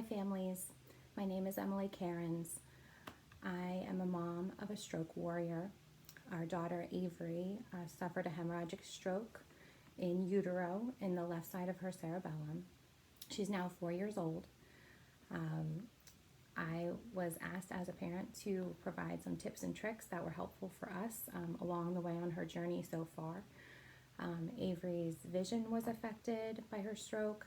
Hi families, my name is Emily Cairns. I am a mom of a stroke warrior. Our daughter Avery suffered a hemorrhagic stroke in utero in the left side of her cerebellum. She's now 4 years old. I was asked as a parent to provide some tips and tricks that were helpful for us along the way on her journey so far. Avery's vision was affected by her stroke,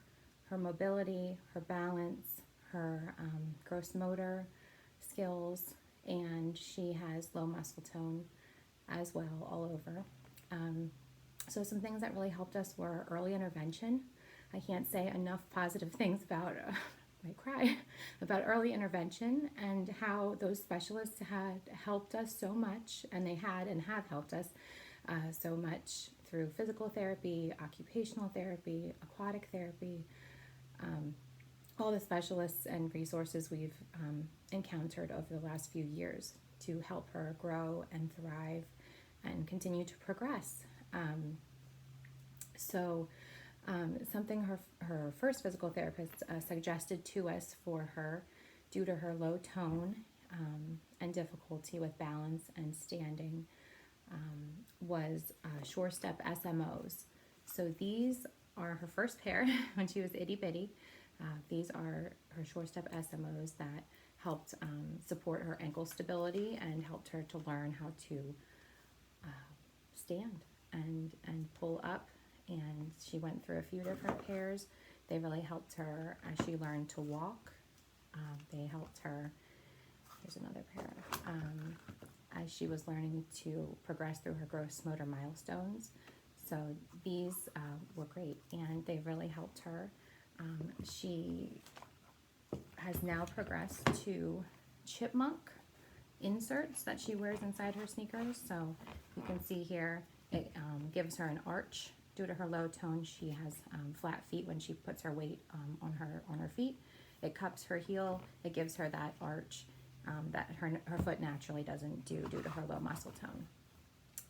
her mobility, her balance, her gross motor skills, and she has low muscle tone as well all over. So some things that really helped us were early intervention. I can't say enough positive things about I cry about early intervention and how those specialists had helped us so much, and they had and have helped us so much through physical therapy, occupational therapy, aquatic therapy, all the specialists and resources we've encountered over the last few years to help her grow and thrive and continue to progress. Something her first physical therapist suggested to us for her due to her low tone and difficulty with balance and standing was Sure Step SMOs. So these are her first pair when she was itty bitty. These are her Sure Step SMOs that helped support her ankle stability and helped her to learn how to stand and pull up. And she went through a few different pairs. They really helped her as she learned to walk. They helped her, here's another pair, as she was learning to progress through her gross motor milestones. So these were great, and they really helped her. She has now progressed to chipmunk inserts that she wears inside her sneakers. So you can see here, it gives her an arch. Due to her low tone, she has flat feet when she puts her weight on her feet. It cups her heel. It gives her that arch that her foot naturally doesn't do due to her low muscle tone.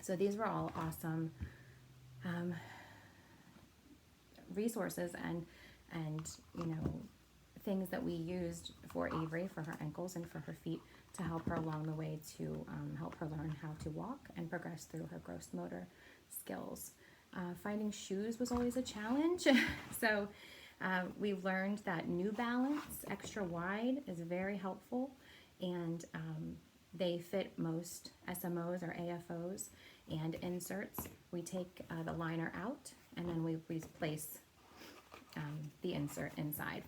So these were all awesome resources and things that we used for Avery, for her ankles and for her feet, to help her along the way to help her learn how to walk and progress through her gross motor skills. Finding shoes was always a challenge. So we've learned that New Balance extra wide is very helpful, and they fit most SMOs or AFOs and inserts. We take the liner out and then we place the insert inside,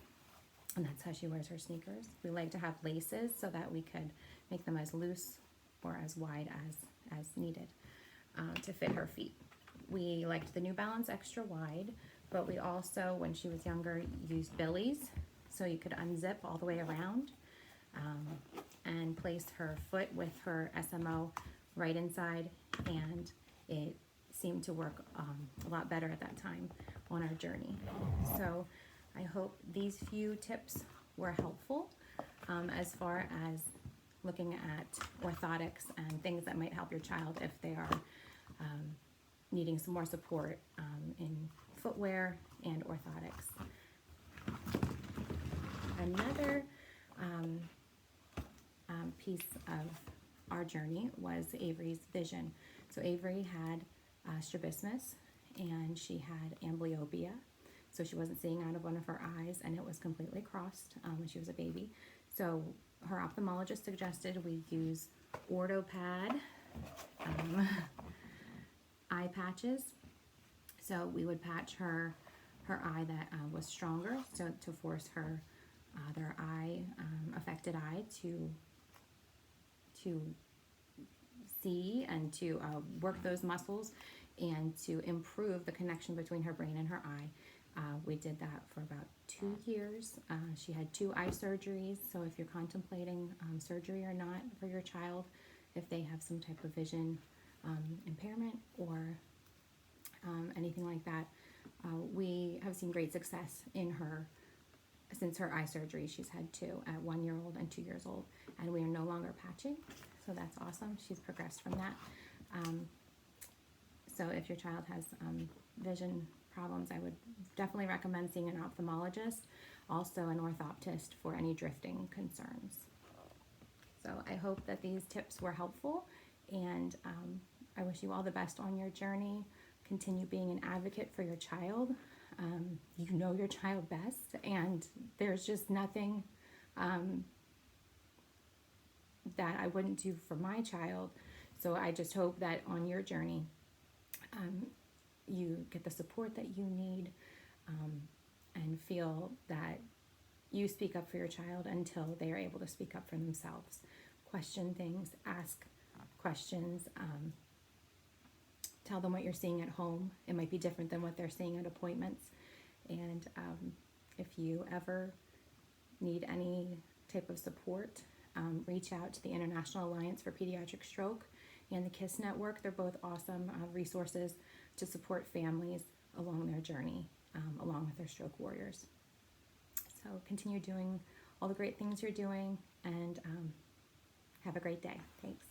and that's how she wears her sneakers. We like to have laces so that we could make them as loose or as wide as needed to fit her feet. We liked the New Balance extra wide, but we also, when she was younger, used billies, so you could unzip all the way around and place her foot with her SMO right inside, and it seemed to work a lot better at that time on our journey. So I hope these few tips were helpful as far as looking at orthotics and things that might help your child if they are needing some more support in footwear and orthotics. Another piece of our journey was Avery's vision. So Avery had strabismus and she had amblyopia. So she wasn't seeing out of one of her eyes, and it was completely crossed when she was a baby. So her ophthalmologist suggested we use OrthoPad eye patches. So we would patch her eye that was stronger, so to force her other eye, affected eye, to see and to work those muscles and to improve the connection between her brain and her eye. We did that for about 2 years. She had 2 eye surgeries, so if you're contemplating surgery or not for your child, if they have some type of vision impairment or anything like that, we have seen great success in her since her eye surgery. She's had 2 at 1 year old and 2 years old, and we are no longer patching, so that's awesome. She's progressed from that. So if your child has vision problems, I would definitely recommend seeing an ophthalmologist, also an orthoptist for any drifting concerns. So I hope that these tips were helpful, and I wish you all the best on your journey. Continue being an advocate for your child. You know your child best, and there's just nothing that I wouldn't do for my child. So I just hope that on your journey, you get the support that you need, and feel that you speak up for your child until they are able to speak up for themselves. Question things, ask questions, tell them what you're seeing at home. It might be different than what they're seeing at appointments. And if you ever need any type of support, reach out to the International Alliance for Pediatric Stroke and the KISS Network. They're both awesome resources to support families along their journey, along with their stroke warriors. So continue doing all the great things you're doing, and have a great day. Thanks.